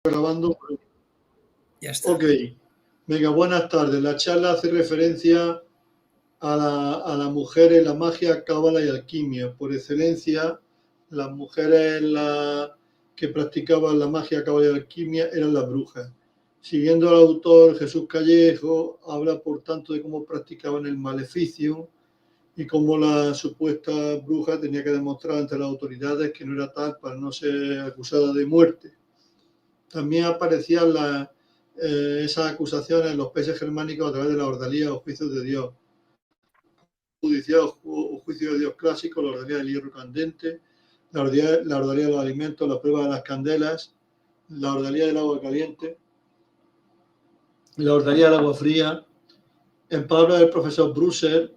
Grabando. Ya está. Ok. Venga, buenas tardes. La charla hace referencia a las mujeres, la magia, cábala y alquimia. Por excelencia, las mujeres que practicaban la magia, cábala y alquimia eran las brujas. Siguiendo al autor Jesús Callejo, habla por tanto de cómo practicaban el maleficio y cómo la supuesta bruja tenía que demostrar ante las autoridades que no era tal para no ser acusada de muerte. También aparecían esas acusaciones en los países germánicos a través de la ordalía o juicios de Dios. Judicial o juicio de Dios clásico, la ordalía del hierro candente, la ordalía de los alimentos, la prueba de las candelas, la ordalía del agua caliente, la ordalía del agua fría. En palabras del profesor Brusser,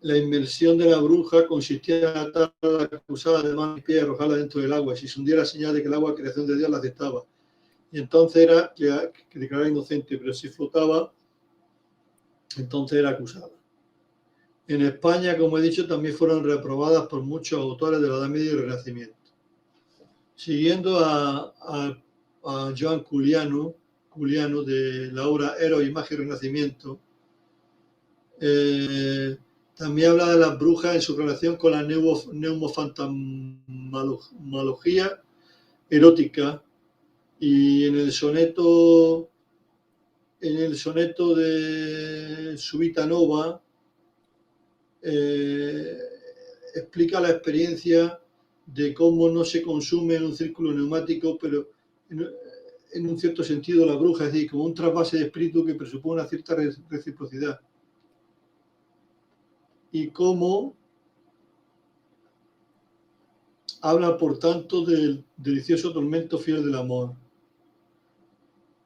la inmersión de la bruja consistía en atar a la acusada de manos y pies y arrojarla dentro del agua. Si se hundiera, señal de que el agua, creación de Dios, la aceptaba. Y entonces era que declaraba inocente, pero si flotaba, entonces era acusada. En España, como he dicho, también fueron reprobadas por muchos autores de la Edad Media y el Renacimiento. Siguiendo a Joan Culiano de la obra Eros, Imagen y Renacimiento, también habla de las brujas en su relación con la neumofantasmología erótica, y en el soneto de Subita Nova explica la experiencia de cómo no se consume en un círculo neumático, pero en un cierto sentido la bruja, es decir, como un trasvase de espíritu que presupone una cierta reciprocidad. Y cómo habla, por tanto, del delicioso tormento fiel del amor.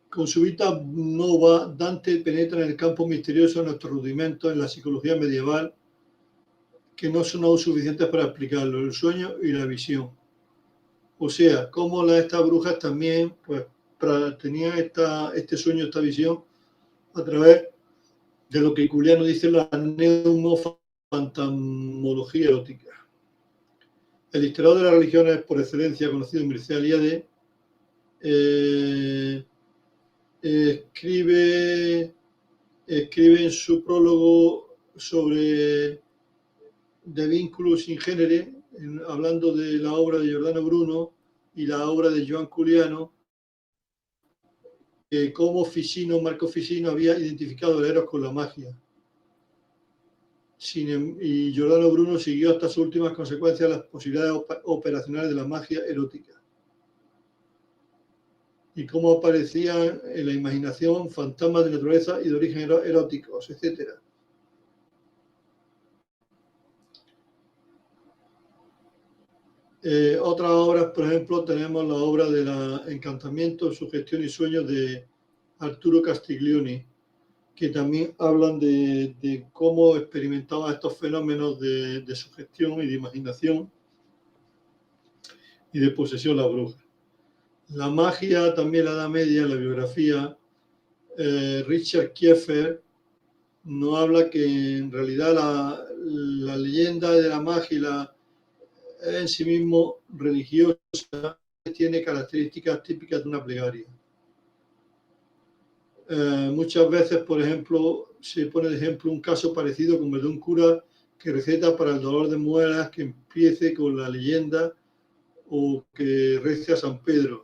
Con Subita Nova, Dante penetra en el campo misterioso de nuestros rudimentos en la psicología medieval, que no son aún suficientes para explicarlo, el sueño y la visión. O sea, cómo estas brujas también pues, tenían este sueño, esta visión, a través de lo que Culiano dice la neumofantasmología erótica. El historiador de las religiones por excelencia, conocido Mircea Eliade, escribe en su prólogo sobre De Vinculus in Genere, hablando de la obra de Giordano Bruno y la obra de Joan Culiano, cómo Marco Ficino había identificado el Eros con la magia. Y Giordano Bruno siguió hasta sus últimas consecuencias las posibilidades operacionales de la magia erótica. Y cómo aparecían en la imaginación fantasmas de naturaleza y de origen eróticos, etc. Otras obras, por ejemplo, tenemos la obra de Encantamiento, Sugestión y Sueños de Arturo Castiglioni, que también hablan de cómo experimentaba estos fenómenos de sugestión y de imaginación y de posesión la bruja. La magia, también la Edad Media, la biografía, Richard Kieffer nos habla que en realidad la leyenda de la magia en sí mismo religiosa tiene características típicas de una plegaria. Muchas veces, por ejemplo, se pone de ejemplo un caso parecido como el de un cura que receta para el dolor de muelas que empiece con la leyenda o que rece a San Pedro,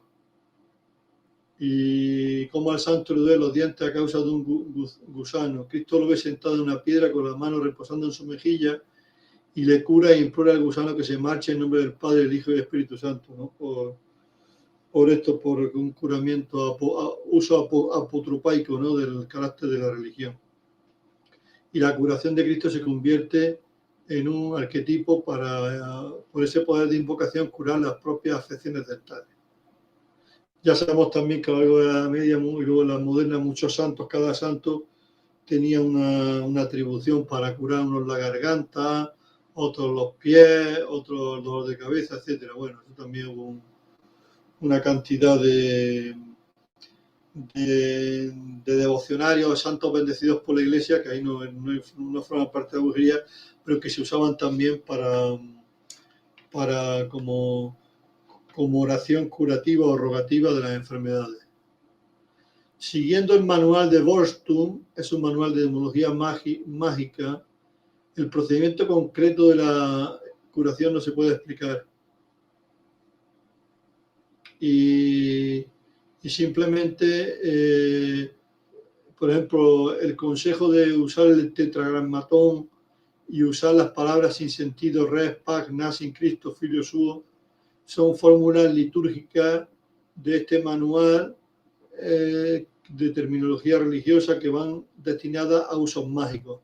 y como al santo le duele los dientes a causa de un gusano. Cristo lo ve sentado en una piedra con las manos reposando en su mejilla y le cura e implora al gusano que se marche en nombre del Padre, el Hijo y el Espíritu Santo, ¿no? Por un curamiento, uso apotropaico, ¿no? Del carácter de la religión. Y la curación de Cristo se convierte en un arquetipo por ese poder de invocación, curar las propias afecciones dentales. Ya sabemos también que a lo largo de la Edad Media y luego en la moderna, muchos santos, cada santo tenía una atribución para curar unos la garganta, otros los pies, otros el dolor de cabeza, etc. Bueno, eso también hubo una cantidad de devocionarios, santos bendecidos por la Iglesia, que ahí no forman parte de la brujería, pero que se usaban también para como como oración curativa o rogativa de las enfermedades. Siguiendo el manual de Borstum, es un manual de demología mágica, el procedimiento concreto de la curación no se puede explicar. Y simplemente, por ejemplo, el consejo de usar el tetragramatón y usar las palabras sin sentido, res, pac, nas, in Cristo, filio suo, son fórmulas litúrgicas de este manual de terminología religiosa que van destinadas a usos mágicos.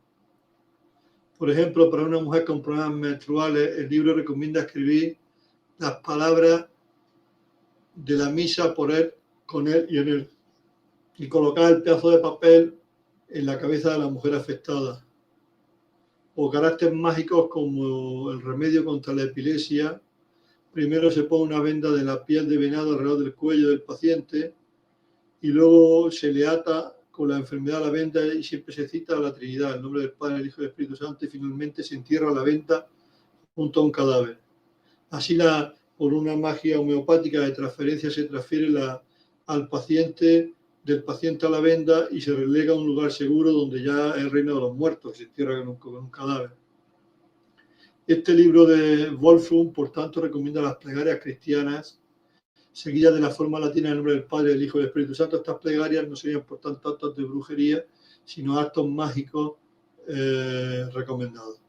Por ejemplo, para una mujer con problemas menstruales, el libro recomienda escribir las palabras de la misa por él, con él y en él, y colocar el pedazo de papel en la cabeza de la mujer afectada. O caracteres mágicos como el remedio contra la epilepsia. Primero se pone una venda de la piel de venado alrededor del cuello del paciente y luego se le ata con la enfermedad a la venda y siempre se cita a la Trinidad, el nombre del Padre, el Hijo y el Espíritu Santo, y finalmente se entierra la venda junto a un cadáver. Así, por una magia homeopática de transferencia, se transfiere al paciente, del paciente a la venda, y se relega a un lugar seguro donde ya es el reino de los muertos, se entierra con un cadáver. Este libro de Wolfram, por tanto, recomienda las plegarias cristianas seguidas de la forma latina del nombre del Padre, del Hijo y del Espíritu Santo. Estas plegarias no serían, por tanto, actos de brujería, sino actos mágicos recomendados.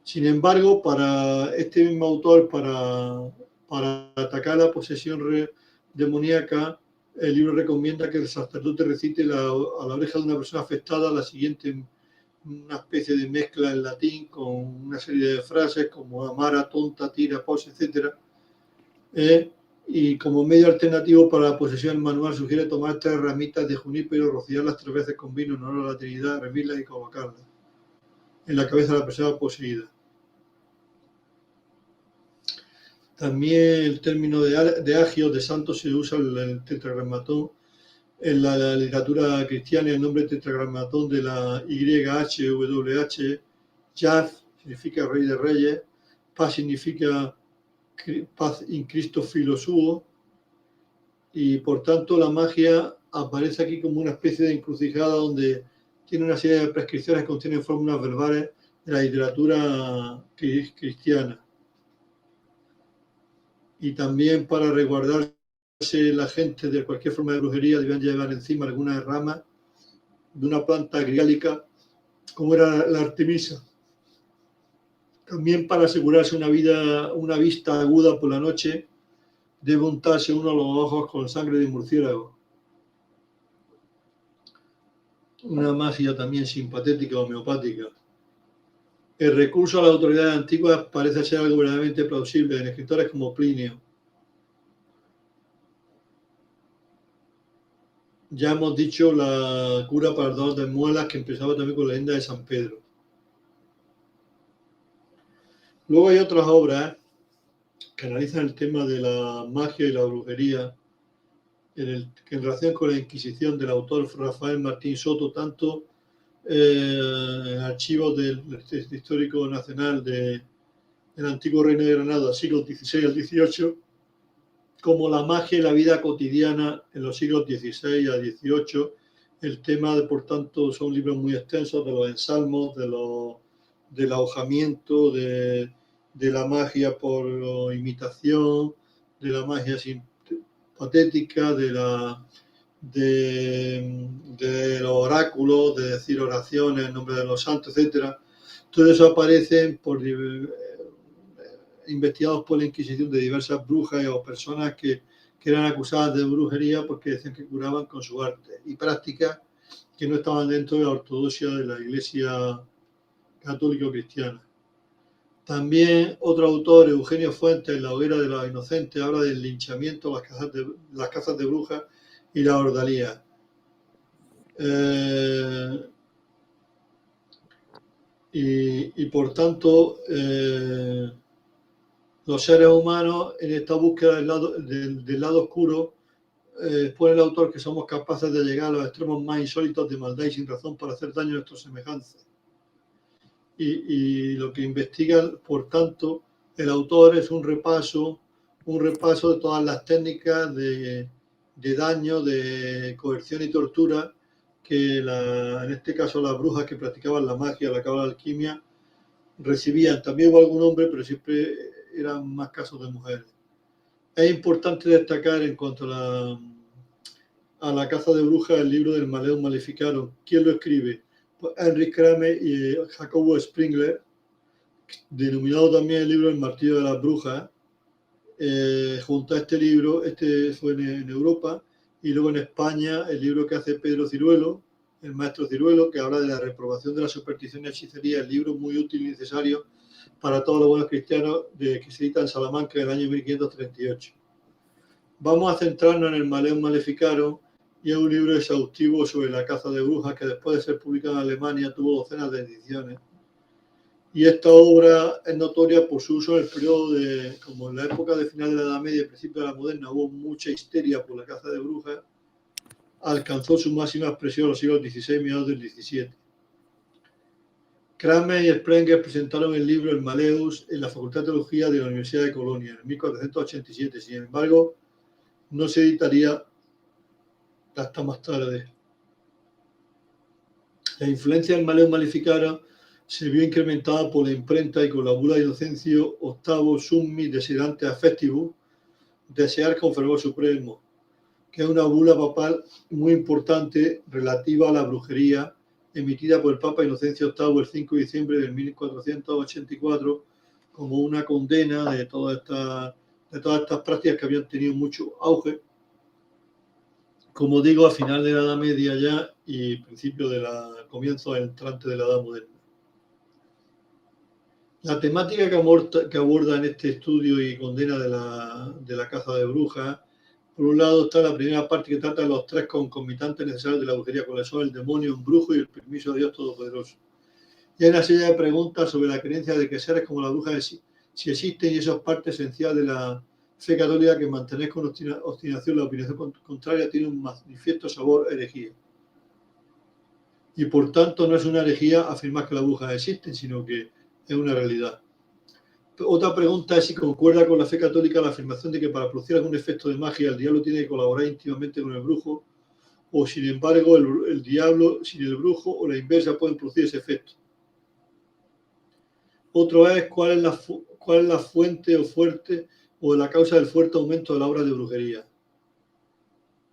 Sin embargo, para este mismo autor, para atacar la posesión demoníaca, el libro recomienda que el sacerdote recite a la oreja de una persona afectada la siguiente, una especie de mezcla en latín con una serie de frases como amara, tonta, tira, pos, etc. Y como medio alternativo para la posesión, el manual sugiere tomar 3 ramitas de junípero, rociarlas 3 veces con vino en honor a la Trinidad, hervirlas y colocarlas en la cabeza de la persona poseída. También el término de agios, de santos, se usa el tetragramatón en la literatura cristiana. El nombre tetragramatón de la YHWH, Yah significa Rey de Reyes, Paz significa Paz in Cristo filo suo, y por tanto la magia aparece aquí como una especie de encrucijada donde tiene una serie de prescripciones que contienen fórmulas verbales de la literatura cristiana. Y también para resguardarse la gente de cualquier forma de brujería debían llevar encima algunas ramas de una planta griálica como era la artemisa. También para asegurarse una vista aguda por la noche, debe untarse uno los ojos con sangre de murciélago. Una magia también simpatética homeopática. El recurso a las autoridades antiguas parece ser algo verdaderamente plausible en escritores como Plinio. Ya hemos dicho la cura para el dolor de muelas, que empezaba también con la leyenda de San Pedro. Luego hay otras obras que analizan el tema de la magia y la brujería en relación con la Inquisición, del autor Rafael Martín Soto, tanto en archivos del Histórico Nacional del Antiguo Reino de Granada, siglos XVI al XVIII, como la magia y la vida cotidiana en los siglos XVI a XVIII. El tema, por tanto, son libros muy extensos de los ensalmos, del ahojamiento, de la magia por imitación, de la magia patética, de los oráculos, de decir oraciones en nombre de los santos, etc. Todo eso aparece investigados por la Inquisición de diversas brujas o personas que eran acusadas de brujería porque decían que curaban con su arte, y prácticas que no estaban dentro de la ortodoxia de la Iglesia católica o cristiana. También otro autor, Eugenio Fuentes, en La hoguera de los inocentes, habla del linchamiento, las cazas de brujas y la ordalía. Y por tanto, los seres humanos, en esta búsqueda del lado oscuro, pone el autor que somos capaces de llegar a los extremos más insólitos de maldad y sin razón para hacer daño a nuestros semejantes. Y lo que investiga, por tanto, el autor es un repaso un repaso de todas las técnicas de daño, de coerción y tortura que en este caso las brujas que practicaban la magia, la cábala, la alquimia, recibían. También hubo algún hombre, pero siempre eran más casos de mujeres. Es importante destacar en cuanto a la caza de brujas el libro del Maleum Maleficarum. ¿Quién lo escribe? Pues Heinrich Kramer y Jacobo Springler, denominado también el libro El Martillo de las Brujas. Junto a este libro, este fue en Europa, y luego en España el libro que hace Pedro Ciruelo, el maestro Ciruelo, que habla de la reprobación de la superstición y hechicería, el libro muy útil y necesario para todos los buenos cristianos que se edita en Salamanca en el año 1538. Vamos a centrarnos en el Maleum Maleficarum, y es un libro exhaustivo sobre la caza de brujas que después de ser publicado en Alemania tuvo docenas de ediciones. Y esta obra es notoria por su uso en el periodo como en la época de final de la Edad Media y principio de la Moderna hubo mucha histeria por la caza de brujas, alcanzó su máxima expresión en los siglos XVI y mediados del XVII. Kramer y Sprenger presentaron el libro El Maleus en la Facultad de Teología de la Universidad de Colonia en 1487. Sin embargo, no se editaría hasta más tarde. La influencia del Maleum Maleficarum se vio incrementada por la imprenta y con la bula de Inocencio VIII Summi Desiderante Affectivus, desear con fervor supremo, que es una bula papal muy importante relativa a la brujería, emitida por el Papa Inocencio VIII el 5 de diciembre de 1484, como una condena de todas estas prácticas que habían tenido mucho auge, como digo, a final de la Edad Media ya y principio de comienzo entrante de la Edad Moderna. La temática que aborda en este estudio y condena de la caza de brujas, por un lado está la primera parte que trata de los tres concomitantes necesarios de la brujería, cuáles son el demonio, un brujo y el permiso de Dios Todopoderoso. Y hay una serie de preguntas sobre la creencia de que seres como la bruja si existen, y eso es parte esencial de la fe católica, que mantener con obstinación la opinión contraria tiene un manifiesto sabor herejía. Y por tanto no es una herejía afirmar que las brujas existen, sino que es una realidad. Otra pregunta es si concuerda con la fe católica la afirmación de que para producir algún efecto de magia el diablo tiene que colaborar íntimamente con el brujo, o sin embargo el diablo sin el brujo o la inversa pueden producir ese efecto. Otro es cuál es la fuente o fuerte o la causa del fuerte aumento de la obra de brujería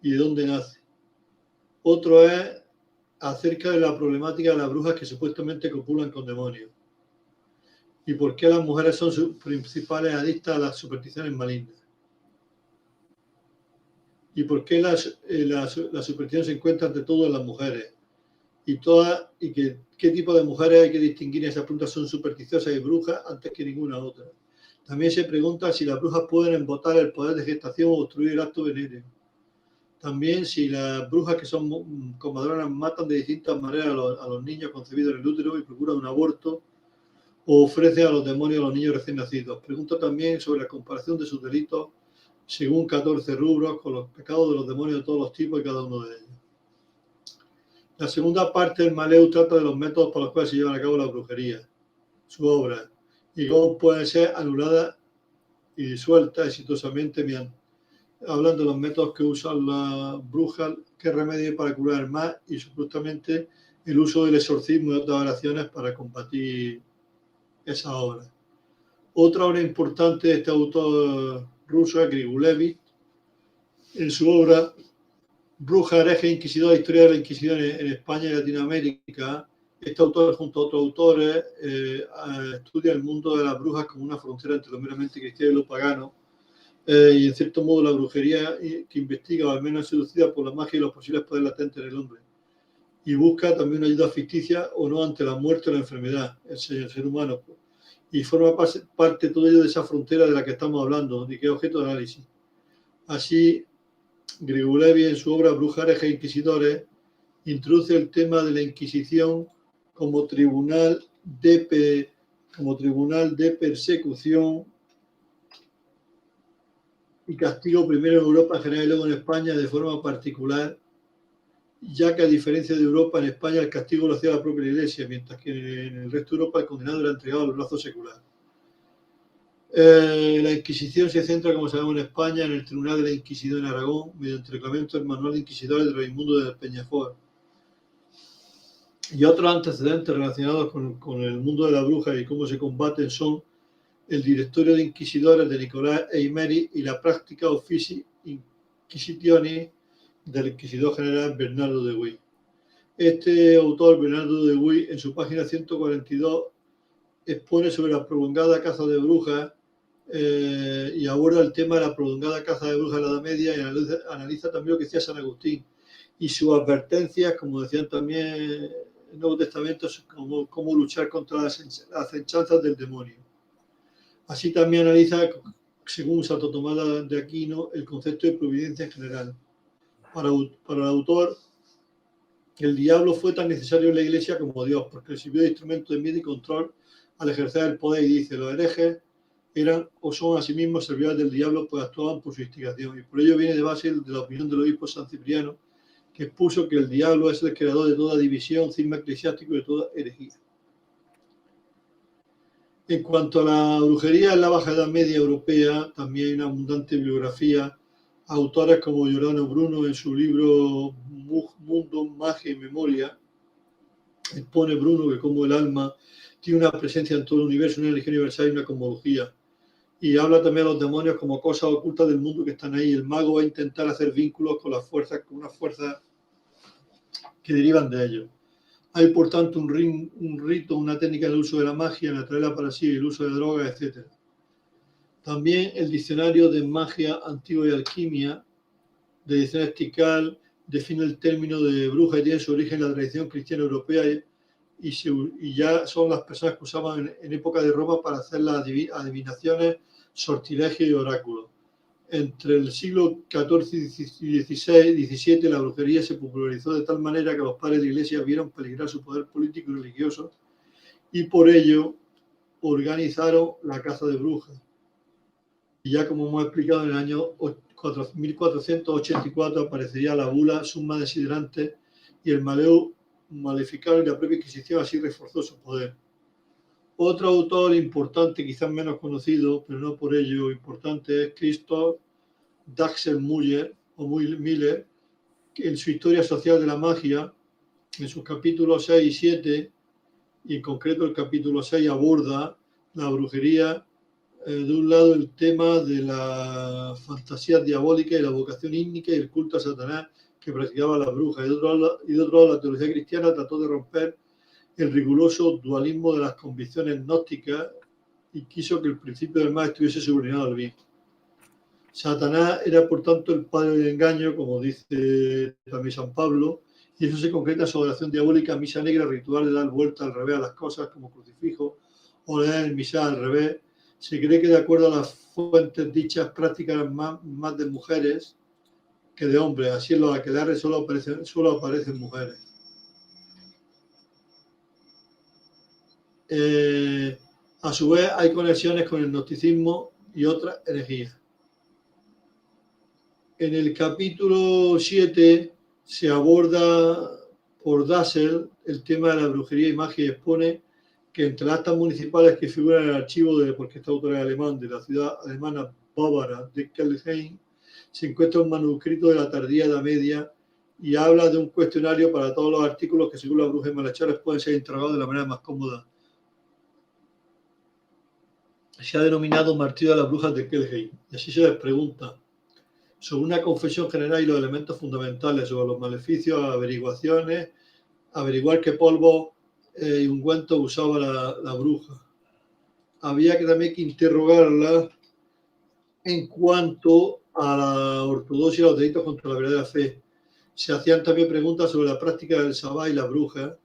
y de dónde nace. Otro es acerca de la problemática de las brujas que supuestamente copulan con demonios y por qué las mujeres son sus principales adictas a las supersticiones malignas y por qué la superstición se encuentra ante todo en las mujeres y qué tipo de mujeres hay que distinguir en esas preguntas son supersticiosas y brujas antes que ninguna otra. También se pregunta si las brujas pueden embotar el poder de gestación o obstruir el acto venéreo. También si las brujas que son comadronas matan de distintas maneras a los niños concebidos en el útero y procuran un aborto o ofrecen a los demonios a los niños recién nacidos. Pregunta también sobre la comparación de sus delitos según 14 rubros con los pecados de los demonios de todos los tipos y cada uno de ellos. La segunda parte del Maleus trata de los métodos por los cuales se llevan a cabo la brujería, su obra, y cómo pueden ser anuladas y disueltas exitosamente, hablando de los métodos que usan las brujas, qué remedio para curar el mal y supuestamente el uso del exorcismo y otras oraciones para combatir esa obra. Otra obra importante de este autor ruso es Grigulevich, en su obra Bruja, hereje, inquisidora, historia de la Inquisición en España y Latinoamérica. Este autor, junto a otros autores, estudia el mundo de las brujas como una frontera entre lo meramente cristiano y lo pagano, y en cierto modo la brujería que investiga, o al menos es seducida por la magia y los posibles poderes latentes en el hombre, y busca también una ayuda ficticia o no ante la muerte o la enfermedad, el ser humano, y forma parte todo ello de esa frontera de la que estamos hablando, de que es objeto de análisis. Así, Grigulevich, en su obra Brujas, herejes e inquisidores, introduce el tema de la Inquisición como tribunal de persecución y castigo, primero en Europa en general y luego en España de forma particular, ya que a diferencia de Europa, en España el castigo lo hacía la propia Iglesia, mientras que en el resto de Europa el condenado era entregado al brazo secular. La Inquisición se centra, como sabemos, en España, en el Tribunal de la Inquisición en Aragón, mediante el reglamento del Manual de Inquisidores de Raimundo de Peñafort. Y otros antecedentes relacionados con el mundo de la bruja y cómo se combaten son el Directorio de Inquisidores de Nicolás Eimeri y la Práctica Officii Inquisitioni del Inquisidor General Bernardo de Huy. Este autor, Bernardo de Huy, en su página 142, expone sobre la prolongada caza de brujas y aborda el tema de la prolongada caza de brujas en la Edad Media y analiza también lo que decía San Agustín y sus advertencias, como decían también en el Nuevo Testamento, cómo luchar contra las acechanzas del demonio. Así también analiza, según Santo Tomás de Aquino, el concepto de providencia en general. Para el autor, el diablo fue tan necesario en la Iglesia como Dios, porque sirvió de instrumento de miedo y control al ejercer el poder, y dice, los herejes eran o son asimismo servidores del diablo, pues actuaban por su instigación, y por ello viene de base de la opinión del obispo San Cipriano, que expuso que el diablo es el creador de toda división, cisma eclesiástico y de toda herejía. En cuanto a la brujería en la Baja Edad Media europea, también hay una abundante bibliografía. Autores como Giordano Bruno, en su libro Mundo, Magia y Memoria, expone Bruno que como el alma tiene una presencia en todo el universo, una energía universal y una cosmología. Y habla también de los demonios como cosas ocultas del mundo que están ahí. El mago va a intentar hacer vínculos con las fuerzas, con unas fuerzas que derivan de ellos. Hay, por tanto, un rito, una técnica del uso de la magia, la atraerla para sí, el uso de drogas, etc. También el diccionario de magia antigua y alquimia, de edición Estical, define el término de bruja y tiene su origen en la tradición cristiana europea y ya son las personas que usaban en época de Roma para hacer las adivinaciones, sortilegios y oráculos. Entre el siglo XIV y XVII la brujería se popularizó de tal manera que los padres de la Iglesia vieron peligrar su poder político y religioso y por ello organizaron la caza de brujas. Y ya como hemos explicado, en el año 1484 aparecería la bula Summa Desiderante y el Maleu Maleficarum y la propia Inquisición así reforzó su poder. Otro autor importante, quizás menos conocido, pero no por ello importante, es Christoph Daxel-Müller o Miller, que en su Historia Social de la Magia, en sus capítulos 6 y 7, y en concreto el capítulo 6 aborda la brujería, de un lado el tema de la fantasía diabólica y la vocación ígnica y el culto a Satanás que practicaba las brujas, y de otro lado la teología cristiana trató de romper el riguroso dualismo de las convicciones gnósticas y quiso que el principio del mal estuviese subordinado al bien. Satanás era, por tanto, el padre del engaño, como dice también San Pablo, y eso se concreta en su adoración diabólica, misa negra, ritual de dar vuelta al revés a las cosas, como crucifijo, o leer el misal al revés. Se cree que, de acuerdo a las fuentes, dichas prácticas más de mujeres que de hombres. Así en los aquelarres solo aparecen mujeres. A su vez, hay conexiones con el gnosticismo y otras herejías. En el capítulo 7 se aborda por Dassel el tema de la brujería y magia y expone que entre las actas municipales que figuran en el archivo porque este autor es alemán, de la ciudad alemana bávara de Kelheim, se encuentra un manuscrito de la tardía Edad Media y habla de un cuestionario para todos los artículos que, según las brujas y malhechores, pueden ser interrogados de la manera más cómoda. Se ha denominado martirio de las brujas de Kelheim, y así se les pregunta sobre una confesión general y los elementos fundamentales, sobre los maleficios, averiguaciones, averiguar qué polvo y ungüentos usaba la bruja. Había que también que interrogarla en cuanto a la ortodoxia y los delitos contra la verdadera fe. Se hacían también preguntas sobre la práctica del sabá y la bruja,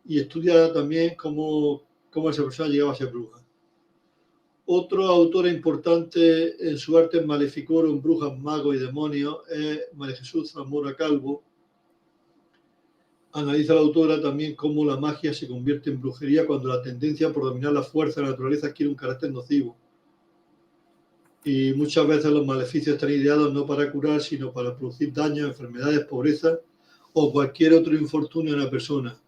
y estudia también cómo esa persona llegaba a ser bruja. Otro autor importante en su arte Maleficorum, brujas, magos y demonios es María Jesús Zamora Calvo. Analiza la autora también cómo la magia se convierte en brujería cuando la tendencia por dominar la fuerza de la naturaleza adquiere un carácter nocivo. Y muchas veces los maleficios están ideados no para curar, sino para producir daños, enfermedades, pobreza o cualquier otro infortunio en la persona.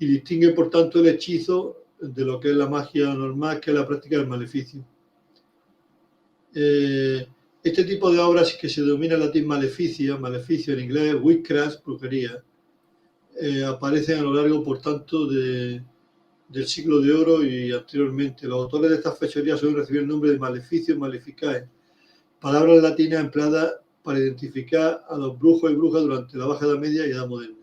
Y distingue, por tanto, el hechizo de lo que es la magia normal, que es la práctica del maleficio. Este tipo de obras que se denomina en latín maleficio en inglés, witchcraft, brujería, aparecen a lo largo, por tanto, del siglo de oro y anteriormente. Los autores de estas fechorías suelen recibir el nombre de maleficios, maleficae, palabras latinas empleadas para identificar a los brujos y brujas durante la Baja Edad Media y Edad Moderna.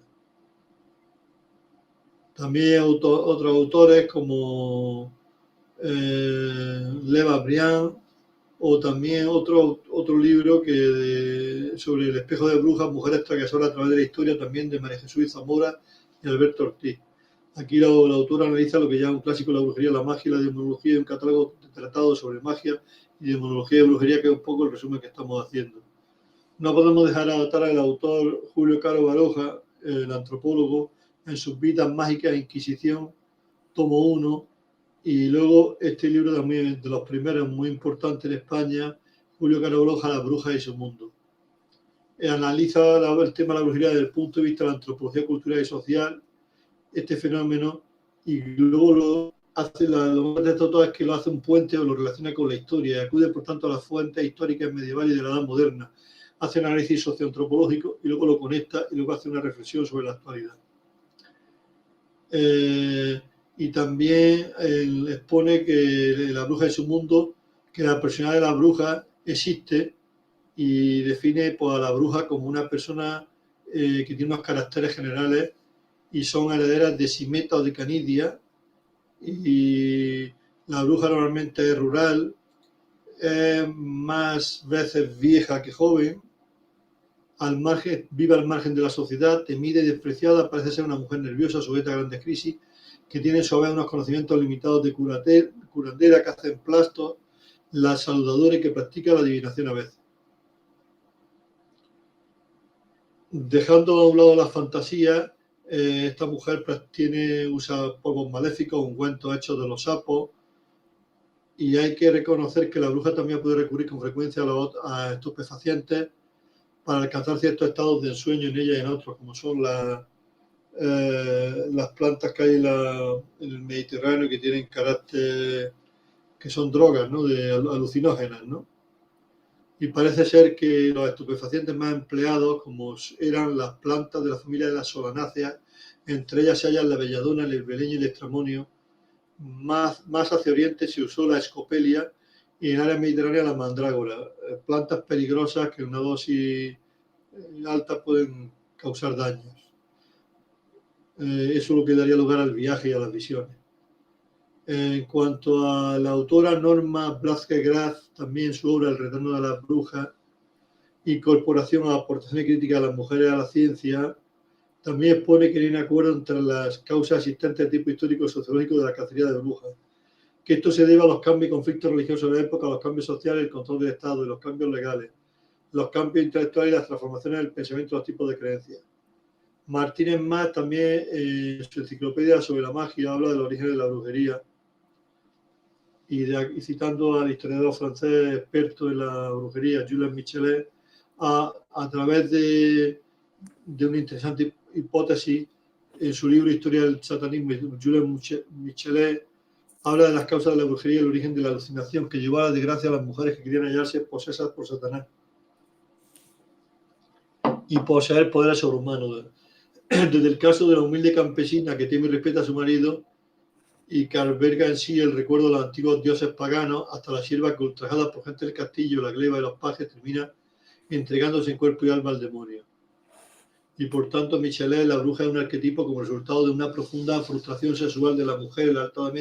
También otros autores como Leva Briand, o también otro libro sobre el espejo de brujas, mujeres travesoras a través de la historia, también de María Jesús Zamora y Alberto Ortiz. Aquí la autora analiza lo que llama un clásico de la brujería, la magia y la demonología, y un catálogo de tratados sobre magia y demonología y brujería, que es un poco el resumen que estamos haciendo. No podemos dejar de anotar al autor Julio Caro Baroja, el antropólogo, en sus Vidas Mágicas e Inquisición, tomo 1, y luego este libro también de los primeros, muy importante en España, Julio Caro Baroja, Las brujas y su mundo. Analiza el tema de la brujería desde el punto de vista de la antropología cultural y social, este fenómeno, y luego lo más de todo es que lo hace un puente o lo relaciona con la historia, y acude por tanto a las fuentes históricas medievales y de la Edad Moderna, hace un análisis socioantropológico y luego lo conecta y luego hace una reflexión sobre la actualidad. Y también expone que la bruja y su mundo, que la personalidad de la bruja existe, y define pues, a la bruja como una persona que tiene unos caracteres generales y son herederas de Simeta o de Canidia, y la bruja normalmente es rural, es más veces vieja que joven, vive al margen de la sociedad, temida y despreciada, parece ser una mujer nerviosa, sujeta a grandes crisis, que tiene sobre unos conocimientos limitados de curandera, que hace emplastos, la saludadora y que practica la adivinación a veces. Dejando a un lado las fantasías, esta mujer usa polvos maléficos, ungüentos hechos de los sapos, y hay que reconocer que la bruja también puede recurrir con frecuencia a estupefacientes para alcanzar ciertos estados de ensueño en ella y en otros, como son las plantas que hay en el Mediterráneo, que tienen carácter, que son drogas, ¿no? Alucinógenas, ¿no? Y parece ser que los estupefacientes más empleados, como eran las plantas de la familia de las solanáceas, entre ellas se hallan la belladona, el herbeleño y el estramonio. Más hacia oriente se usó la escopelia y en áreas mediterráneas la mandrágora, plantas peligrosas que en una dosis alta pueden causar daños. Eso es lo que daría lugar al viaje y a las visiones. En cuanto a la autora Norma Blázquez-Graf, también su obra El retorno de las brujas, incorporación a aportaciones críticas a las mujeres a la ciencia, también expone que hay un acuerdo entre las causas existentes de tipo histórico y sociológico de la cacería de brujas, que esto se debe a los cambios y conflictos religiosos de la época, a los cambios sociales, el control del Estado y los cambios legales, los cambios intelectuales y las transformaciones en el pensamiento de los tipos de creencias. Martínez Mas también en su enciclopedia sobre la magia habla del origen de la brujería y citando al historiador francés experto en la brujería, Julien Michelet, a través de una interesante hipótesis en su libro Historia del satanismo, Julien Michelet habla de las causas de la brujería y el origen de la alucinación que llevó a la desgracia a las mujeres que querían hallarse posesas por Satanás y poseer poderes sobrehumanos. Desde el caso de la humilde campesina que teme y respeta a su marido y que alberga en sí el recuerdo de los antiguos dioses paganos, hasta la sierva que, ultrajada por gente del castillo, la gleba y los pajes, termina entregándose en cuerpo y alma al demonio. Y por tanto, Michelet, la bruja, es un arquetipo como resultado de una profunda frustración sexual de la mujer en la Edad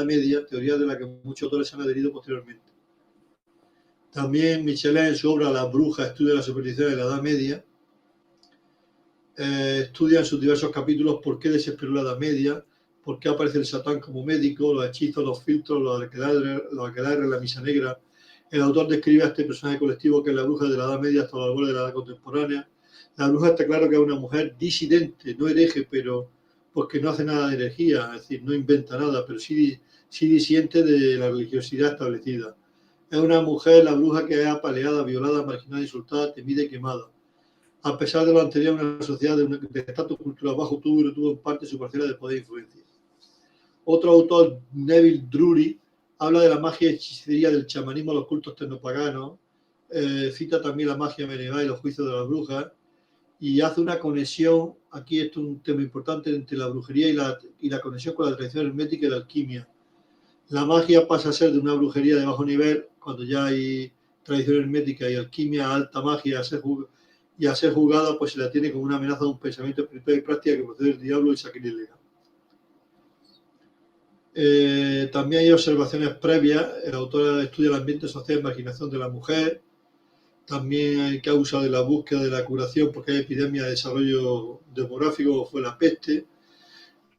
Media, teoría de la que muchos autores han adherido posteriormente. También Michelet, en su obra La bruja, estudia la superstición de la Edad Media, estudia en sus diversos capítulos por qué desesperó la Edad Media, por qué aparece el Satán como médico, los hechizos, los filtros, los aquelarres, la misa negra. El autor describe a este personaje colectivo que es la bruja de la Edad Media hasta la vuelta de la Edad Contemporánea. La bruja está claro que es una mujer disidente, no hereje, pero porque no hace nada de herejía, es decir, no inventa nada, pero sí disiente de la religiosidad establecida. Es una mujer, la bruja, que es apaleada, violada, marginada, insultada, temida y quemada. A pesar de lo anterior, una sociedad de estatus cultural bajo tuvo en parte su parcela de poder e influencia. Otro autor, Neville Drury, habla de la magia y hechicería del chamanismo, los cultos tecnopaganos, cita también la magia medieval y los juicios de las brujas, y hace una conexión, aquí esto es un tema importante, entre la brujería y la conexión con la tradición hermética y la alquimia. La magia pasa a ser de una brujería de bajo nivel, cuando ya hay tradición hermética y alquimia, alta magia, y a ser jugada, pues se la tiene como una amenaza de un pensamiento espiritual y práctica que procede del diablo y sacrilega. También hay observaciones previas. El autor estudia el ambiente social y imaginación de la mujer. También hay causa de la búsqueda de la curación porque hay epidemia de desarrollo demográfico, como fue la peste.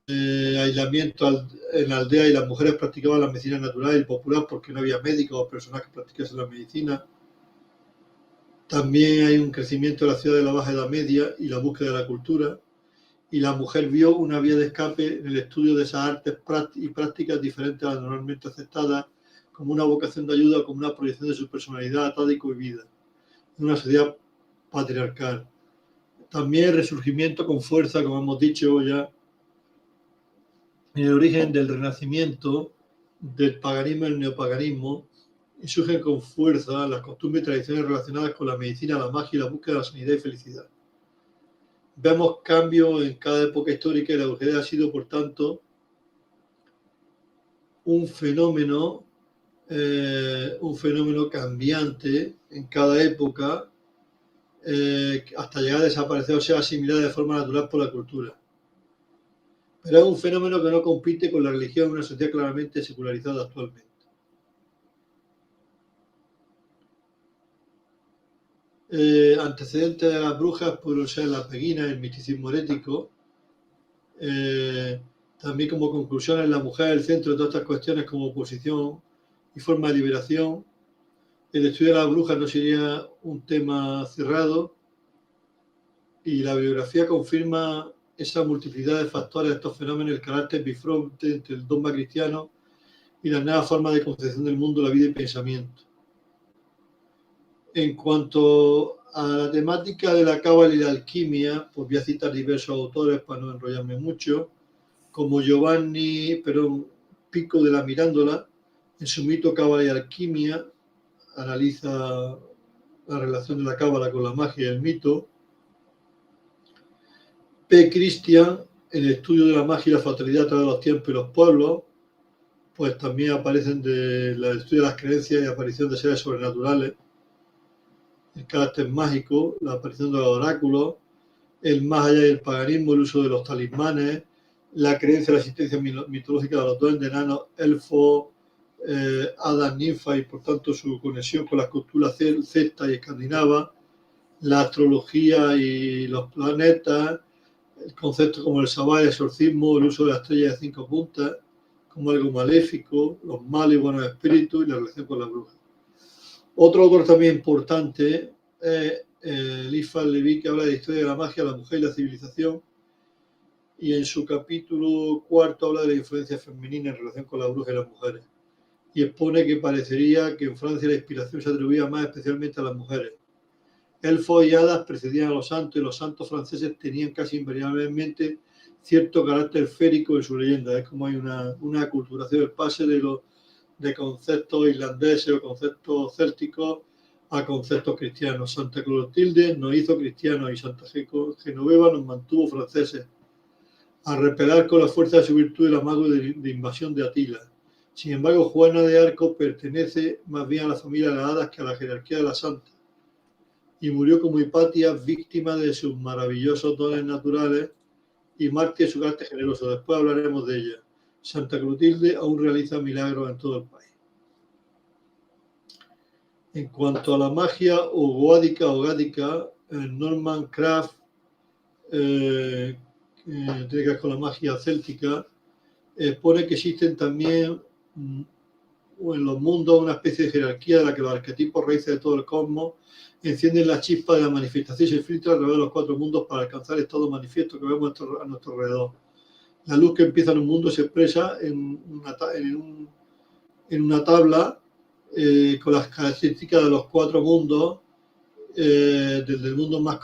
Aislamiento en la aldea y las mujeres practicaban la medicina natural y popular porque no había médicos o personas que practicasen la medicina. También hay un crecimiento de la ciudad de la Baja Edad Media y la búsqueda de la cultura. Y la mujer vio una vía de escape en el estudio de esas artes y prácticas diferentes a las normalmente aceptadas, como una vocación de ayuda o como una proyección de su personalidad atada y cohibida en una sociedad patriarcal. También el resurgimiento con fuerza, como hemos dicho ya, en el origen del renacimiento, del paganismo y el neopaganismo, y surgen con fuerza las costumbres y tradiciones relacionadas con la medicina, la magia y la búsqueda de la sanidad y felicidad. Vemos cambios en cada época histórica y la brujería ha sido, por tanto, un fenómeno cambiante en cada época hasta llegar a desaparecer o sea asimilada de forma natural por la cultura. Pero es un fenómeno que no compite con la religión en una sociedad claramente secularizada actualmente. Antecedentes de las brujas pueden ser la peguina, el misticismo herético. También como conclusiones, la mujer es el centro de todas estas cuestiones como oposición y forma de liberación. El estudio de las brujas no sería un tema cerrado y la bibliografía confirma esa multiplicidad de factores de estos fenómenos, el carácter bifronte entre el dogma cristiano y las nuevas formas de concepción del mundo, la vida y pensamiento. En cuanto a la temática de la cábala y la alquimia, pues voy a citar diversos autores para no enrollarme mucho, como Giovanni Pico de la Mirandola, en su mito Cábala y Alquimia, analiza la relación de la cábala con la magia y el mito. P. Christian, en el estudio de la magia y la fatalidad a través de los tiempos y los pueblos, pues también aparecen del estudio de las creencias y aparición de seres sobrenaturales, el carácter mágico, la aparición de los oráculos, el más allá y el paganismo, el uso de los talismanes, la creencia en la existencia mitológica de los duendes, enanos, elfos, hadas, ninfas y por tanto su conexión con las culturas celtas y escandinavas, la astrología y los planetas, el concepto como el sabbat, el exorcismo, el uso de las estrellas de 5 puntas como algo maléfico, los malos y buenos espíritus y la relación con la bruja. Otro autor también importante es Eliphas Leví, que habla de la historia de la magia, la mujer y la civilización, y en su capítulo 4 habla de la influencia femenina en relación con la bruja y las mujeres, y expone que parecería que en Francia la inspiración se atribuía más especialmente a las mujeres. Elfos y hadas precedían a los santos y los santos franceses tenían casi invariablemente cierto carácter férico en su leyenda. Es como hay una aculturación, el pase de conceptos irlandeses o conceptos célticos a conceptos cristianos. Santa Clotilde nos hizo cristianos y Santa Genoveva nos mantuvo franceses, a repelar con la fuerza de su virtud el amago de invasión de Atila. Sin embargo, Juana de Arco pertenece más bien a la familia de las hadas que a la jerarquía de las santas, y murió como Hipatia, víctima de sus maravillosos dones naturales y mártir de su carácter generoso. Después hablaremos de ella. Santa Clotilde aún realiza milagros en todo el país. En cuanto a la magia ogoádica o gádica, Norman Kraft, tiene que ver con la magia céltica, pone que existen también en los mundos una especie de jerarquía de la que los arquetipos raíces de todo el cosmos encienden la chispa de la manifestación y se filtra a través de los 4 mundos para alcanzar el estado manifiesto que vemos a nuestro alrededor. La luz que empieza en un mundo se expresa en una tabla con las características de los 4 mundos, desde el mundo más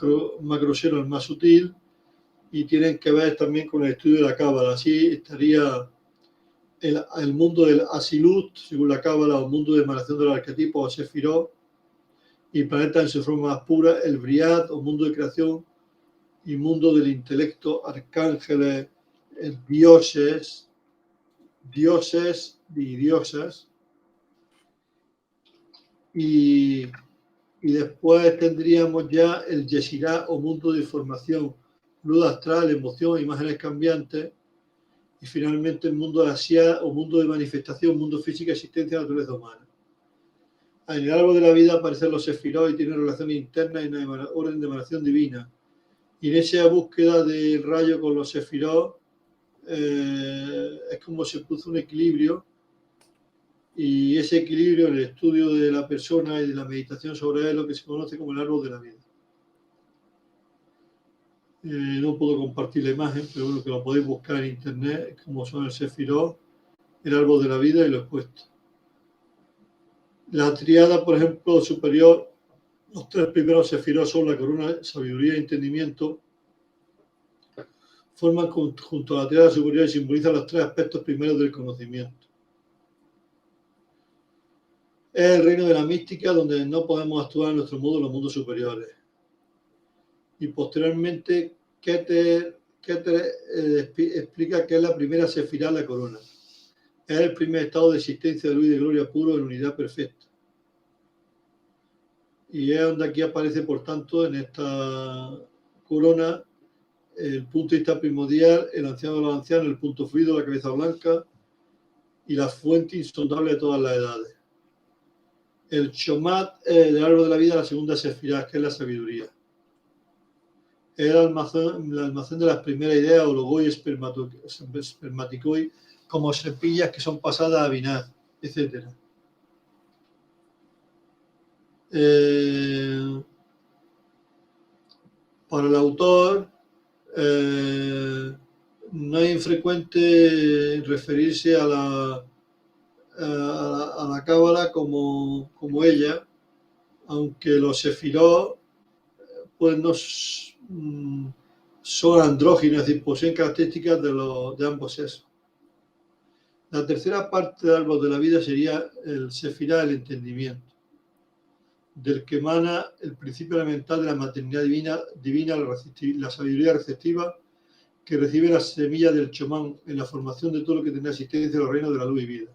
grosero al más sutil, y tienen que ver también con el estudio de la cábala. Así estaría el mundo del Asilut, según la Cábala, o mundo de emanación de los arquetipos, o Sefirot, y planeta en su forma más pura, el Briat, o mundo de creación, y mundo del intelecto, arcángeles, dioses y diosas, y después tendríamos ya el Yeshirá, o mundo de información, luz astral, emoción, imágenes cambiantes, y finalmente el mundo de Asia, o mundo de manifestación, mundo física, existencia, naturaleza humana. En el árbol de la vida aparecen los sefirot y tienen relaciones internas y una orden de emanación divina. Y en esa búsqueda del rayo con los sefirot, es como se puso un equilibrio, y ese equilibrio en el estudio de la persona y de la meditación sobre él es lo que se conoce como el árbol de la vida. No puedo compartir la imagen, pero bueno, que lo podéis buscar en internet, como son el sefirot, el árbol de la vida, y lo he puesto. La triada, por ejemplo, superior, los tres primeros sefirot son la corona, sabiduría y entendimiento, forman junto a la triada superior y simbolizan los tres aspectos primeros del conocimiento. Es el reino de la mística, donde no podemos actuar en nuestro modo en los mundos superiores. Y posteriormente, Keter explica que es la primera sefirá, la corona. Es el primer estado de existencia de luz y de gloria puro en unidad perfecta. Y es donde aquí aparece, por tanto, en esta corona, el punto de vista primordial, el anciano de los ancianos, el punto fluido, la cabeza blanca y la fuente insondable de todas las edades. El Shomat del árbol de la vida, la segunda sefirá, que es la sabiduría. Es el almacén de las primeras ideas, o logoi espermaticoi, como semillas que son pasadas a Binah, etc. Para el autor, no es infrecuente referirse a la Cábala como ella, aunque los sefirot pues no son andróginos, es decir, poseen características de ambos sexos. La tercera parte del árbol de la vida sería el sefirá, el entendimiento, del que emana el principio elemental de la maternidad divina, la sabiduría receptiva que recibe las semillas del chomán en la formación de todo lo que tendrá existencia en los reinos de la luz y vida.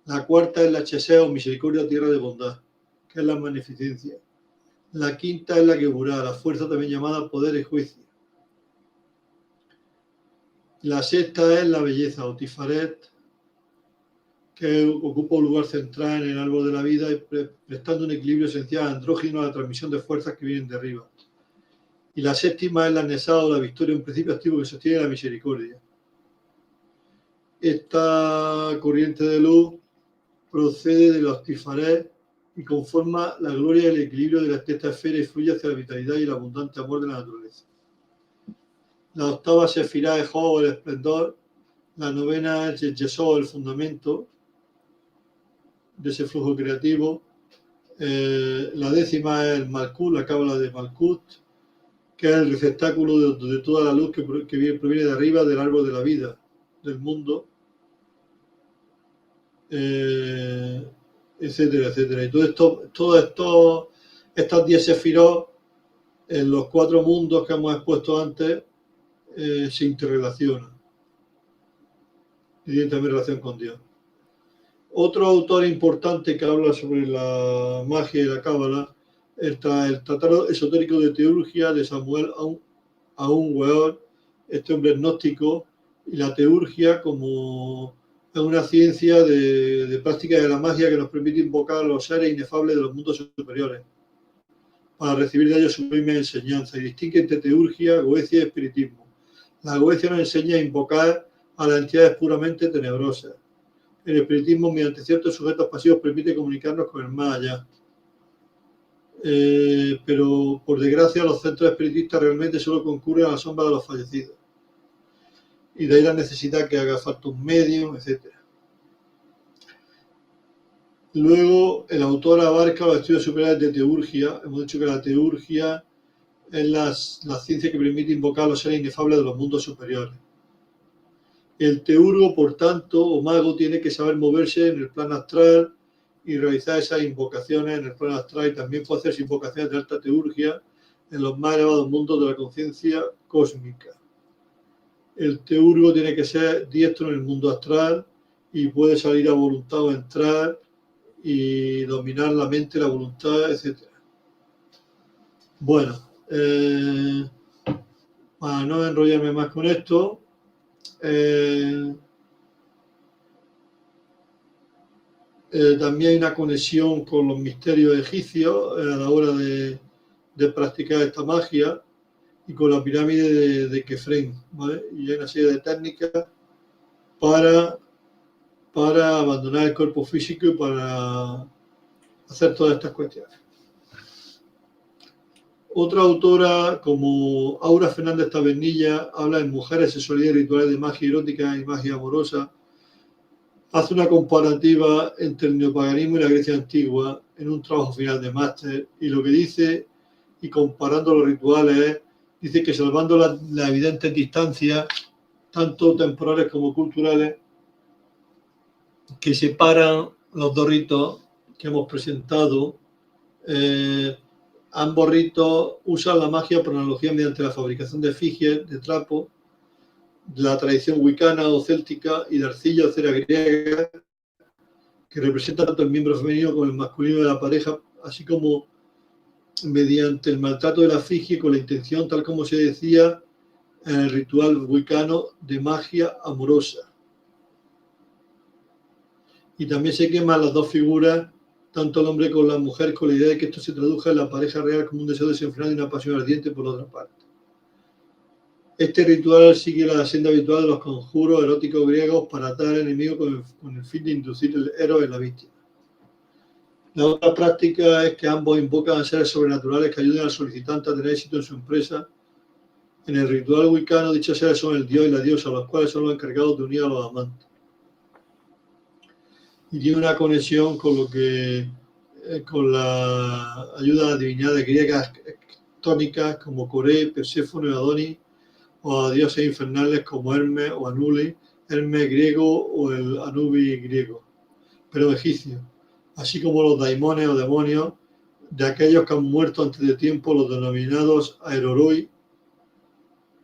La cuarta es la cheseo, misericordia, tierra de bondad, que es la magnificencia. La quinta es la geburá, la fuerza también llamada poder y juicio. La sexta es la belleza, o tifaret, que ocupa un lugar central en el árbol de la vida, prestando un equilibrio esencial andrógino a la transmisión de fuerzas que vienen de arriba. Y la séptima es la nesá, o la victoria, un principio activo que sostiene la misericordia. Esta corriente de luz procede de los tifaret y conforma la gloria y el equilibrio de esta esfera y fluye hacia la vitalidad y el abundante amor de la naturaleza. La octava sefirá es Jo, el esplendor. La novena es Yesod, el fundamento de ese flujo creativo. La décima es el Malkut, la cábala de Malkut, que es el receptáculo de toda la luz que proviene de arriba del árbol de la vida, del mundo, etcétera, etcétera. Y estas 10 sefirot, en los 4 mundos que hemos expuesto antes, se interrelacionan y tienen también relación con Dios. Otro autor importante que habla sobre la magia y la cábala es el Tratado Esotérico de Teurgia de Samuel Aun Weor. Este hombre es gnóstico, y la teurgia como es una ciencia de práctica de la magia que nos permite invocar a los seres inefables de los mundos superiores para recibir de ellos su misma enseñanza, y distingue entre teurgia, goecia y espiritismo. La goecia nos enseña a invocar a las entidades puramente tenebrosas. El espiritismo, mediante ciertos sujetos pasivos, permite comunicarnos con el más allá. Pero, por desgracia, los centros espiritistas realmente solo concurren a la sombra de los fallecidos. Y de ahí la necesidad que haga falta un medium, etc. Luego, el autor abarca los estudios superiores de teurgia. Hemos dicho que la teurgia es la ciencia que permite invocar a los seres inefables de los mundos superiores. El teurgo, por tanto, o mago, tiene que saber moverse en el plano astral y realizar esas invocaciones en el plano astral, y también puede hacer invocaciones de alta teurgia en los más elevados mundos de la conciencia cósmica. El teurgo tiene que ser diestro en el mundo astral y puede salir a voluntad o entrar y dominar la mente, la voluntad, etc. Bueno, para no enrollarme más con esto, también hay una conexión con los misterios egipcios a la hora de practicar esta magia y con la pirámide de Kefren, ¿vale? Y hay una serie de técnicas para abandonar el cuerpo físico y para hacer todas estas cuestiones. Otra autora como Aura Fernández Tabernilla habla en Mujeres, Sexualidad y Rituales de Magia Erótica y Magia Amorosa. Hace una comparativa entre el neopaganismo y la Grecia antigua en un trabajo final de máster, y lo que dice, y comparando los rituales, dice que salvando las evidentes distancias, tanto temporales como culturales, que separan los dos ritos que hemos presentado, ambos ritos usan la magia por analogía mediante la fabricación de efigies de trapo, de la tradición wicana o céltica y de arcilla o cera griega, que representa tanto el miembro femenino como el masculino de la pareja, así como mediante el maltrato de la efigie con la intención, tal como se decía en el ritual wicano, de magia amorosa. Y también se queman las dos figuras, tanto el hombre como la mujer, con la idea de que esto se traduzca en la pareja real como un deseo desenfrenado y una pasión ardiente por la otra parte. Este ritual sigue la senda habitual de los conjuros eróticos griegos para atar al enemigo con el fin de inducir el héroe en la víctima. La otra práctica es que ambos invocan a seres sobrenaturales que ayuden al solicitante a tener éxito en su empresa. En el ritual wicano, dichos seres son el dios y la diosa, los cuales son los encargados de unir a los amantes. Y tiene una conexión con con la ayuda a las divinidades griegas tónicas como Coré, Perséfone, Adonis, o a dioses infernales como Hermes o Anubis, Hermes griego o el Anubis griego, pero egipcio, así como los daimones o demonios de aquellos que han muerto antes de tiempo, los denominados aeroroi,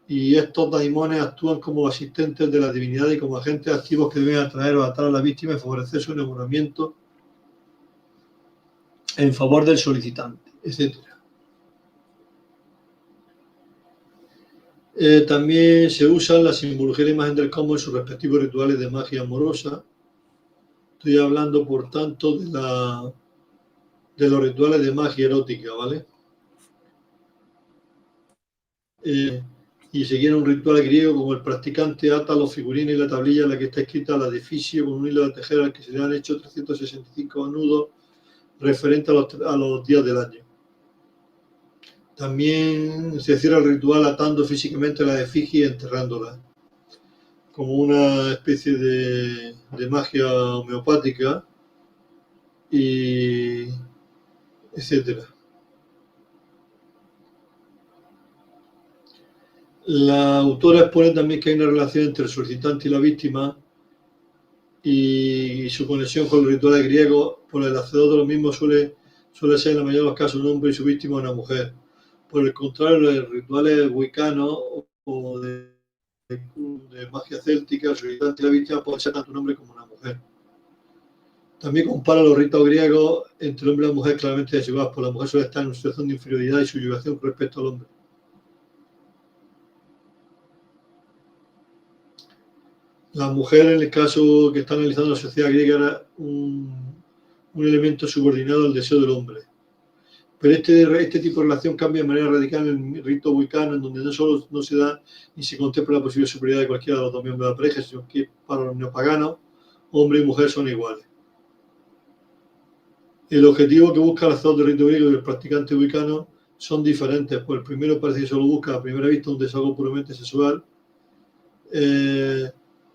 y estos daimones actúan como asistentes de la divinidad y como agentes activos que deben atraer o atar a la víctima y favorecer su enamoramiento en favor del solicitante, etc. También se usan la simbología y la imagen del cosmos en sus respectivos rituales de magia amorosa. Estoy hablando, por tanto, de los rituales de magia erótica, ¿vale? Y seguir un ritual griego como el practicante ata los figurines y la tablilla en la que está escrita la deficio con un hilo de tejer al que se le han hecho 365 nudos referente a los días del año. También se cierra el ritual atando físicamente la efigie y enterrándola, como una especie de magia homeopática, y etcétera. La autora expone también que hay una relación entre el solicitante y la víctima y su conexión con los rituales griegos. Por el hacedor de lo mismo suele ser en la mayoría de los casos un hombre y su víctima una mujer. Por el contrario, los rituales wicanos o de magia céltica, el solicitante y la víctima puede ser tanto un hombre como una mujer. También compara los ritos griegos entre el hombre y la mujer claramente desiguales, pues la mujer suele estar en una situación de inferioridad y subyugación con respecto al hombre. La mujer, en el caso que está analizando la sociedad griega, era un elemento subordinado al deseo del hombre. Pero este tipo de relación cambia de manera radical en el rito wicano, en donde no solo no se da ni se contempla la posible superioridad de cualquiera de los dos miembros de la pareja, sino que para los neopaganos, hombre y mujer son iguales. El objetivo que busca el hacedor del rito griego y el practicante wicano son diferentes, pues el primero parece que solo busca a primera vista un deseo puramente sexual,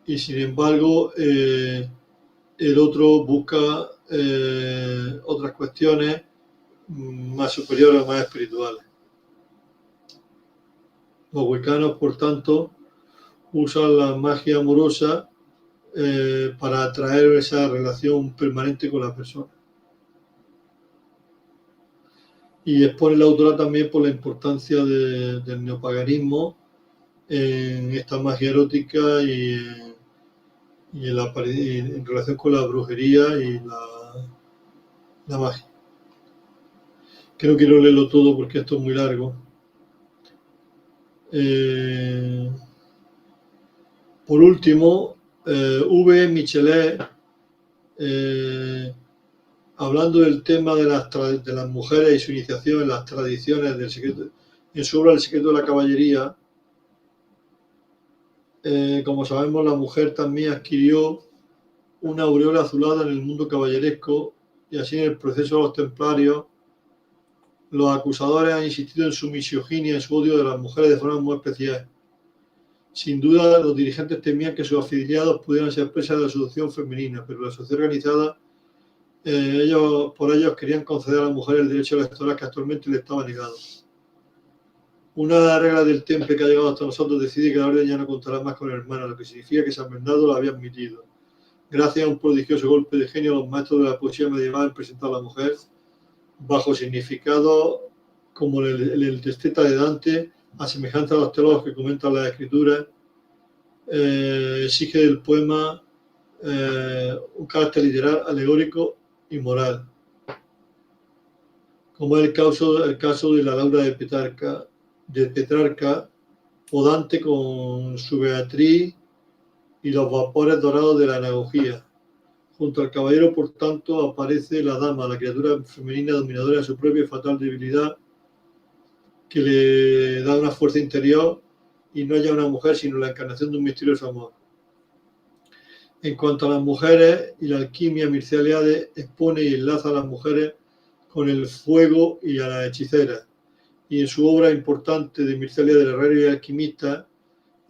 y sin embargo el otro busca otras cuestiones más superiores o más espirituales. Los wicanos, por tanto, usan la magia amorosa para atraer esa relación permanente con la persona. Y expone la autora también por la importancia del neopaganismo en esta magia erótica y en relación con la brujería y la magia. Que no quiero leerlo todo porque esto es muy largo. Por último, V. Michelet, hablando del tema de las mujeres y su iniciación en las tradiciones del secreto, en su obra El secreto de la caballería, como sabemos, la mujer también adquirió una aureola azulada en el mundo caballeresco y así en el proceso de los templarios los acusadores han insistido en su misoginia, en su odio de las mujeres de forma muy especial. Sin duda, los dirigentes temían que sus afiliados pudieran ser presas de la seducción femenina, pero la sociedad organizada, por ellos querían conceder a las mujeres el derecho electoral que actualmente le estaba negado. Una regla del temple que ha llegado hasta nosotros decide que la orden ya no contará más con el hermano, lo que significa que San Bernardo la había admitido. Gracias a un prodigioso golpe de genio, los maestros de la poesía medieval han presentado a la mujer bajo significado como el desteta de Dante, a semejanza de los teólogos que comentan las escrituras, exige del poema un carácter literal, alegórico y moral, como es el caso de la Laura de Petrarca, o Dante con su Beatriz y los vapores dorados de la anagogía. Junto al caballero, por tanto, aparece la dama, la criatura femenina dominadora de su propia y fatal debilidad, que le da una fuerza interior y no ya una mujer, sino la encarnación de un misterioso amor. En cuanto a las mujeres y la alquimia, Mircea Eliade expone y enlaza a las mujeres con el fuego y a las hechiceras. Y en su obra importante de Mircea Eliade, el herrero y el alquimista,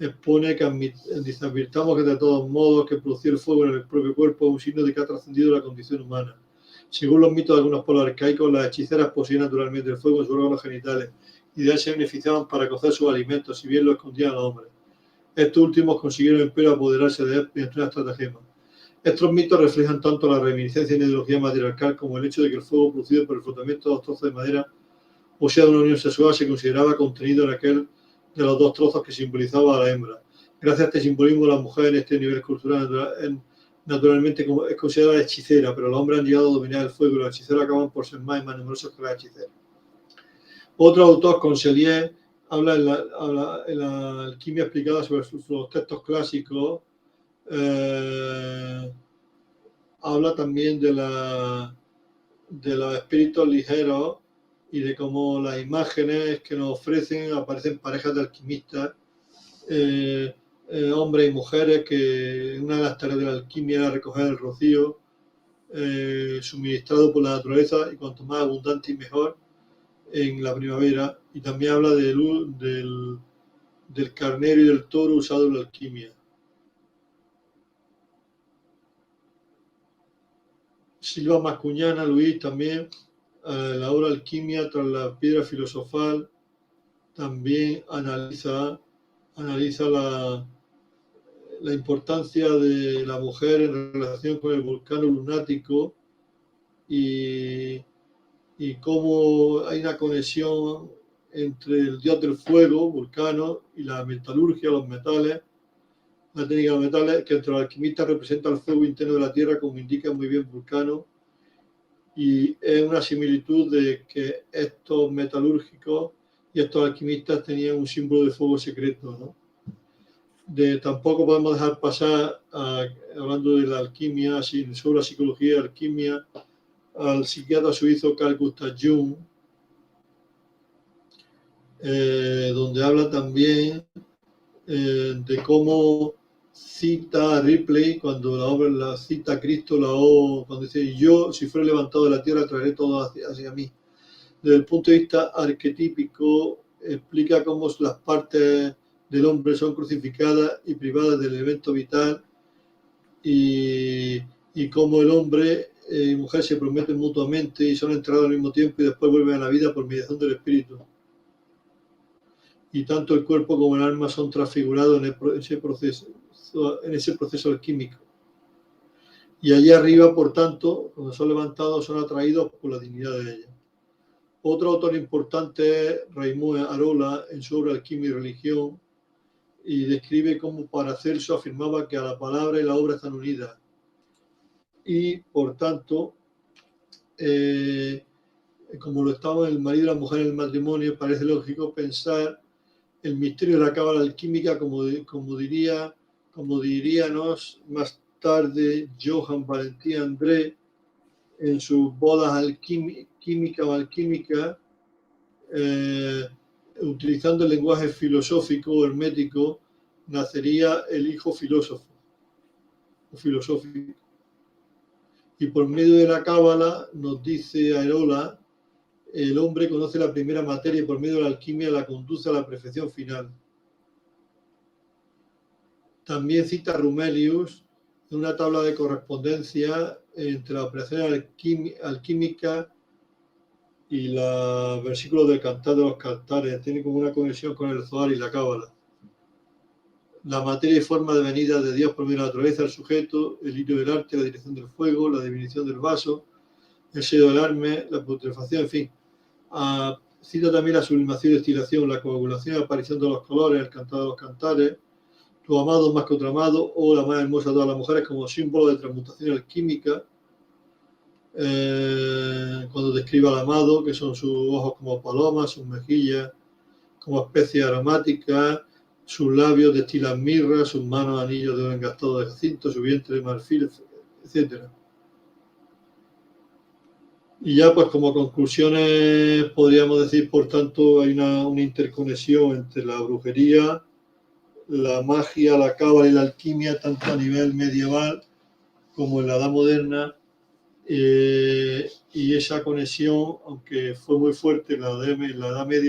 expone que advirtamos que de todos modos que producir el fuego en el propio cuerpo es un signo de que ha trascendido la condición humana. Según los mitos de algunos pueblos arcaicos, las hechiceras poseían naturalmente el fuego en sus órganos genitales y de él se beneficiaban para cocer sus alimentos, si bien lo escondían a los hombres. Estos últimos consiguieron empero apoderarse de él mediante una estratagema. Estos mitos reflejan tanto la reminiscencia en ideología matriarcal como el hecho de que el fuego producido por el frotamiento de dos trozos de madera, o sea, de una unión sexual, se consideraba contenido en aquel de los dos trozos que simbolizaba a la hembra. Gracias a este simbolismo, la mujer en este nivel cultural naturalmente es considerada hechicera, pero los hombres han llegado a dominar el fuego y los hechiceros acaban por ser más y más numerosos que las hechiceras. Otro autor, Conselier, habla en la alquimia explicada sobre los textos clásicos, habla también de los espíritus ligeros y de cómo las imágenes que nos ofrecen aparecen parejas de alquimistas, hombres y mujeres, que una de las tareas de la alquimia era recoger el rocío suministrado por la naturaleza, y cuanto más abundante y mejor en la primavera. Y también habla del carnero y del toro usado en la alquimia. Silva Mascuñana, Luis, también, la obra Alquimia tras la piedra filosofal, también analiza la importancia de la mujer en relación con el vulcano lunático y cómo hay una conexión entre el dios del fuego, Vulcano, y la metalurgia, los metales, la técnica de los metales, que entre los alquimistas representa el fuego interno de la tierra, como indica muy bien Vulcano, y es una similitud de que estos metalúrgicos y estos alquimistas tenían un símbolo de fuego secreto, ¿no? Tampoco podemos dejar pasar, hablando de la alquimia, sobre la psicología de alquimia, al psiquiatra suizo Carl Gustav Jung, donde habla también de cómo cita a Ripley cuando la cita a Cristo, cuando dice: yo, si fuera levantado de la tierra, traeré todo hacia mí. Desde el punto de vista arquetípico, explica cómo las partes del hombre son crucificadas y privadas del elemento vital, y cómo el hombre y mujer se prometen mutuamente y son enterrados al mismo tiempo y después vuelven a la vida por mediación del espíritu. y tanto el cuerpo como el alma son transfigurados en ese proceso alquímico. Y allí arriba, por tanto, cuando son levantados, son atraídos por la dignidad de ella. Otro autor importante es Raimund Arola en su obra Alquimia y Religión, y describe cómo Paracelso afirmaba que a la palabra y la obra están unidas. Y, por tanto, como lo estaba el marido y la mujer en el matrimonio, parece lógico pensar el misterio de la cábala alquímica, como diríanos más tarde Johann Valentin André en sus bodas química o alquímica, utilizando el lenguaje filosófico o hermético, nacería el hijo filosófico. Y por medio de la cábala, nos dice Arola, el hombre conoce la primera materia y por medio de la alquimia la conduce a la perfección final. También cita Rumelius en una tabla de correspondencia entre la operación alquímica y los versículos del Cantar de los Cantares. Tiene como una conexión con el Zohar y la Cábala. La materia y forma de venida de Dios por medio de la naturaleza, el sujeto, el hilo del arte, la dirección del fuego, la definición del vaso, el sello del arme, la putrefacción, en fin. Cita también la sublimación y destilación, la coagulación y aparición de los colores, el Cantar de los Cantares, tu amado más que otro amado, o la más hermosa de todas las mujeres, como símbolo de transmutación alquímica, cuando describe al amado, que son sus ojos como palomas, sus mejillas como especies aromáticas, sus labios destilan mirra, sus manos anillos de oro engastado de jacinto, su vientre de marfil, etc. Y ya pues como conclusiones podríamos decir, por tanto, hay una interconexión entre la brujería, la magia, la cábala y la alquimia, tanto a nivel medieval como en la edad moderna, y esa conexión, aunque fue muy fuerte en la edad media,